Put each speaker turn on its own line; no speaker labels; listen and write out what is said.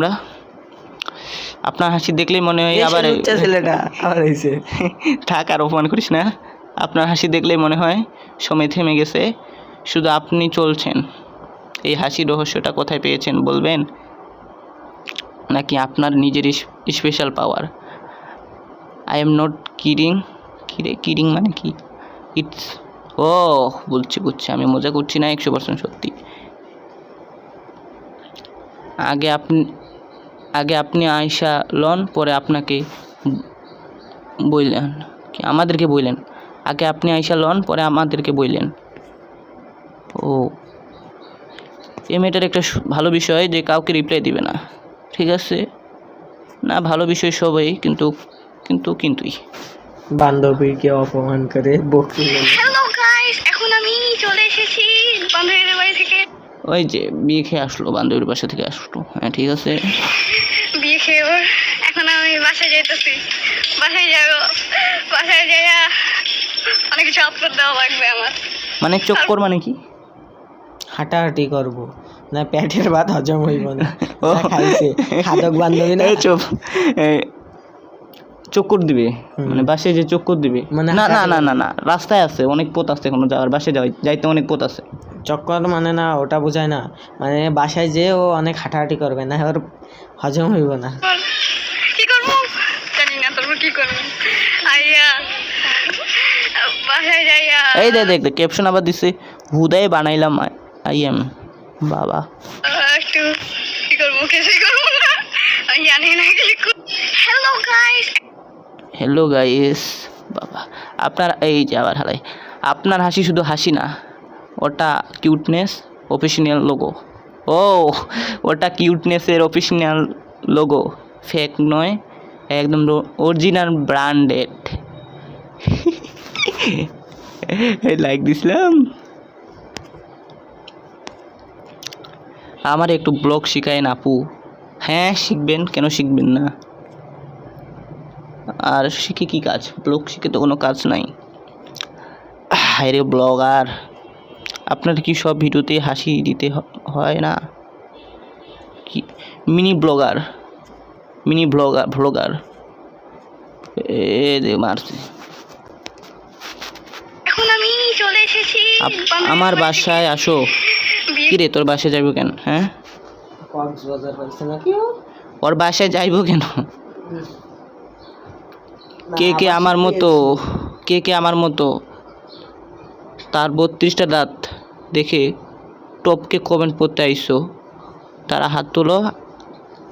আমরা আপনার হাসি দেখলেই মনে হয় আবার
ছেলেটা আবার হয়েছে।
থাক আর অপমান করিস না। আপনার হাসি দেখলেই মনে হয় সময় থেমে গেছে, শুধু আপনি চলছেন। এই হাসির রহস্যটা কোথায় পেয়েছেন বলবেন, নাকি আপনার নিজের special power? I am not kidding. Kidding মানে কি? ইটস ও বুঝছি, আমি মজা করছি না, 100% সত্যি। আগে আপনি আয়সা লন, পরে আপনাকে বললেন কি আমাদেরকে বললেন। আগে আপনি আয়সা লন, পরে আমাদেরকে বললেন। ও, এই মেয়েটার একটা ভালো বিষয় যে কাউকে রিপ্লাই দিবে না, ঠিক আছে না? ভালো বিষয় সবই, কিন্তু
বান্ধবীকে অপমান করে বকতে গেল।
হ্যালো গাইস, এখন আমি চলে এসেছি বান্ধবীদের বাড়ি থেকে।
ওই যে বিয়ে খেয়ে আসলো, বান্ধবীর বাসা থেকে আসলো। হ্যাঁ ঠিক আছে,
বিয়ে খেয়ে ওর এখন আমি বাসায় যাইতেছি। বাসায় যাবো, বাসায় যাইয়া অনেক কিছু আপলোড দেওয়া লাগবে আমার।
মানে চক্কর মানে কি?
হাঁটাহাঁটি করবো না, পেটের ভাত হজম হইব না।
ও
খাইছে খাদক বান্ধবী না,
চক্কর দিবে মানে বাসায় যে চক্কর দিবে?
মানে
না না না না না, রাস্তায় আছে, অনেক পথ আছে এখনো যাওয়ার, বাসায় যাইতে অনেক পথ আছে।
চক্কর মানে না, ওটা বোঝায় না। মানে বাসায় যে ও অনেক হাঁটাহাঁটি করবে না, ওর হজম হইব না।
কি করবো জানি না, তোর কি করবো। আইয়া বাসায় যাইয়া
এই দেখ ক্যাপশন আবার দিছে, হুদাই বানাইলাম আই এম বাবা।
একটু কি করবো, কিছুই করবো না, আমি জানি না কি। হ্যালো গাইস,
বাবা আপনার এই যে আবার হারাই, আপনার হাসি শুধু হাসি না, ওটা কিউটনেস অফিসিয়াল লোগো। ও, ওটা কিউটনেসের অফিসিয়াল লোগো, ফেক নয়, একদম অরিজিনাল ব্র্যান্ডেড। লাইক দিছিলাম। আমার একটু ব্লগ শিখায় না আপু? হ্যাঁ শিখবেন, কেন শিখবেন না? আর শিখে কি কাজ? ব্লগ শিখে তো কোনো কাজ নাই। হায় রে ব্লগার, আপনার কি সব ভিডিওতে হাসি দিতে হয় না কি? মিনি ব্লগার এ মারছে।
এখন আমি চলে এসেছি
আমার বাসায় আসো। কি রে, তোর বাসায় যাইব কেন? হ্যাঁ,
কক্সবাজার পাইছে নাকি
ওর বাসায় যাইব কেন? কে আমার মতো তার 32টা দাঁত দেখে টপকে কমেন্ট করতে আইসো, তারা হাত তোলো